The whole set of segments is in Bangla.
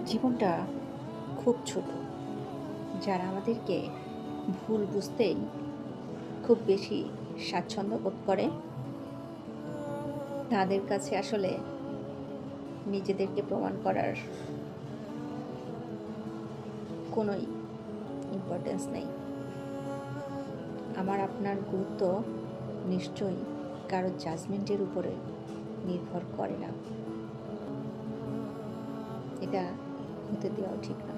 জীবনটা খুব ছোট। যারা আমাদেরকে ভুল বুঝতেই খুব বেশি স্বাচ্ছন্দ্য বোধ করে, তাদের কাছে আসলে নিজেদেরকে প্রমাণ করার কোনোই ইম্পর্টেন্স নেই। আমার আপনার গুরুত্ব নিশ্চয়ই কারো জাজমেন্টের উপরে নির্ভর করে না। এটা হতে দেওয়াও ঠিক না।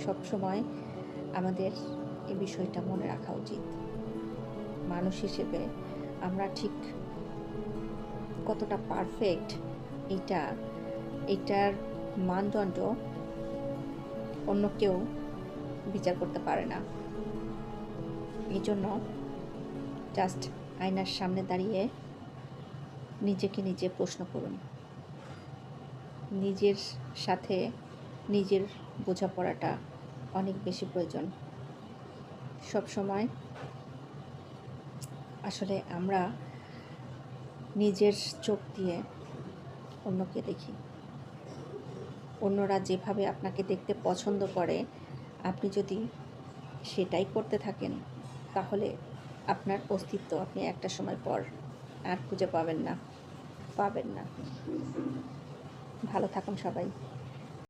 সবসময় আমাদের এই বিষয়টা মনে রাখা উচিত। মানুষ হিসেবে আমরা ঠিক কতটা পারফেক্ট এটার মানদণ্ড অন্য কেউ বিচার করতে পারে না। এই জন্য জাস্ট আয়নার সামনে দাঁড়িয়ে নিজেকে নিজে প্রশ্ন করুন। নিজের সাথে নিজের বোঝাপড়াটা অনেক বেশি প্রয়োজন। সবসময় আসলে আমরা নিজের চোখ দিয়ে অন্যকে দেখি। অন্যরা যেভাবে আপনাকে দেখতে পছন্দ করে, আপনি যদি সেটাই করতে থাকেন, তাহলে আপনার অস্তিত্ব আপনি একটা সময় পর আর খুঁজে পাবেন না। ভালো থাকুন সবাই।